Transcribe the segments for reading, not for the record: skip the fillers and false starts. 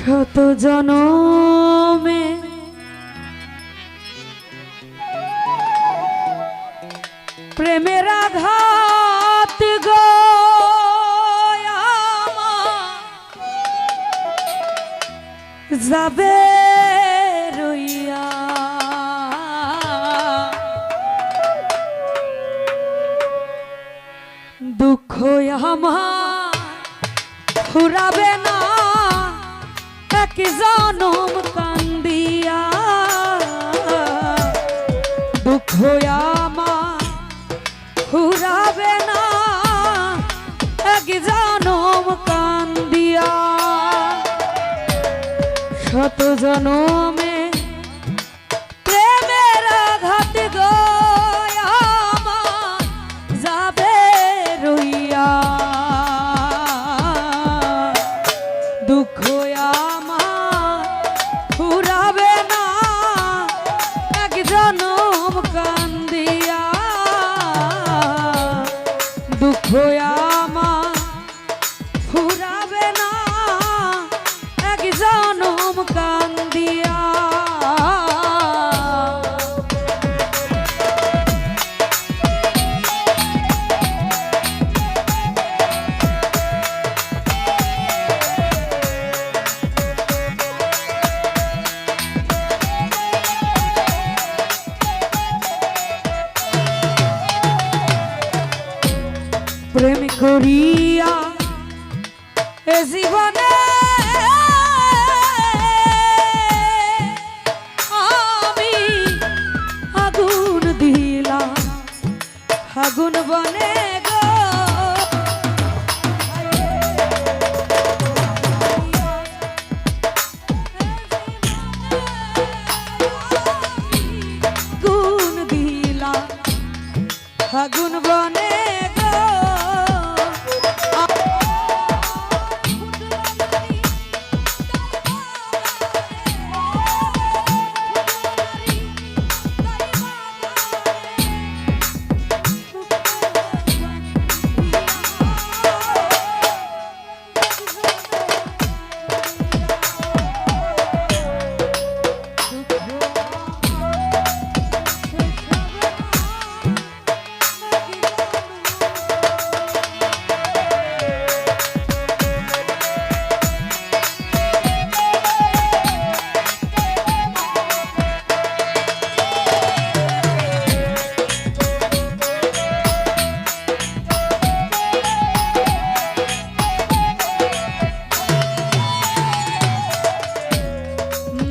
শত জনমে প্রেমের আঘাত গো যাবে রইয়া দুঃখ আমার ফুরাবে না এক জনম কান্দিয়া দুঃখ আমার ফুরাবে না এক জনম কান্দিয়া শত জনমে প্রেমের আঘাত গো আমার যাবে রইয়া দুঃখ আমার ফুরাবে না এক জনম কান্দিয়া দুঃখ আমার ফুরাবে না এক জনম কান্দিয়া প্রেম করিয়া এ জীবনে আমি আগুন দিলাম আগুন বনে গো আগুন দিলাম আগুন বনে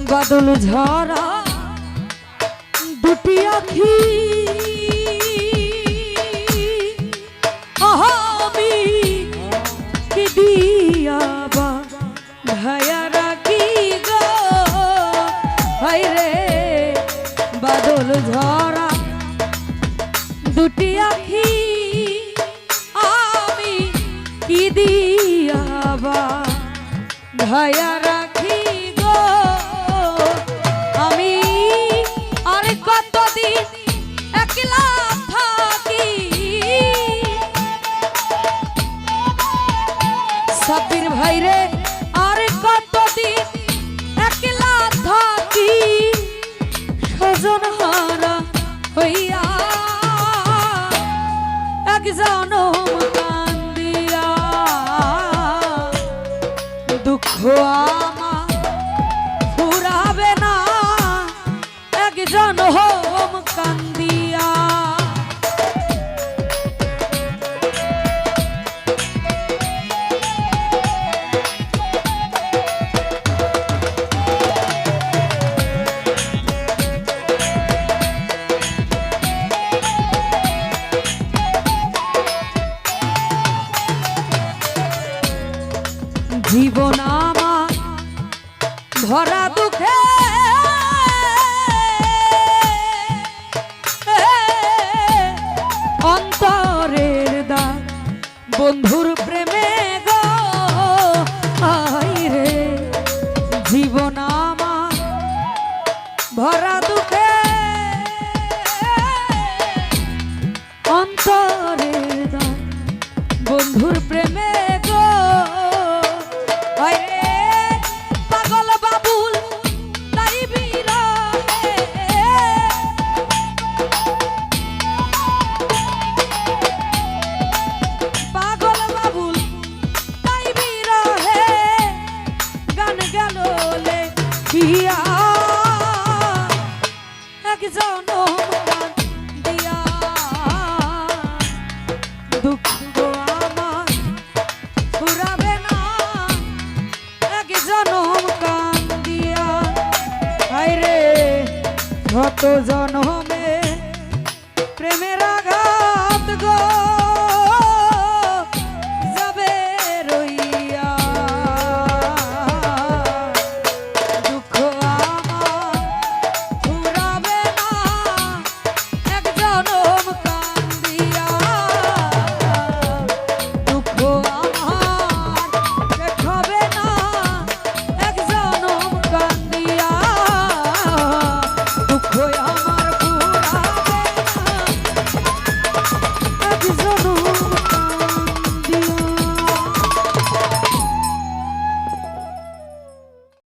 বাদল ঝরা দুটি আখি আমি কি দিয়াবা ভায়া রাখি গো হাই রে বাদল ঝরা দুটি আখি আমি কি দিয়াবা ভায়া রাখি কতদিন একলা থাকি সাবির ভাইরে আর কতদিন একলা থাকি সজন হারা হইয়া এক জনম কান্দিয়া দুঃখ আমার ফুরাবে না এক জনম কান্দিয়া জীবন আমার ভরা দুঃখে অন্তরের দাগ বন্ধুর প্রেমে গো আই রে জীবন আমার ভরা দুঃখে অন্তরের দাগ বন্ধুর প্রেমে গো আই রে পাগল দেখিয়া এক জনম কান্দিয়া দুঃখ আমার ফুরাবে না এক জনম কান্দিয়া হায় রে কত জনম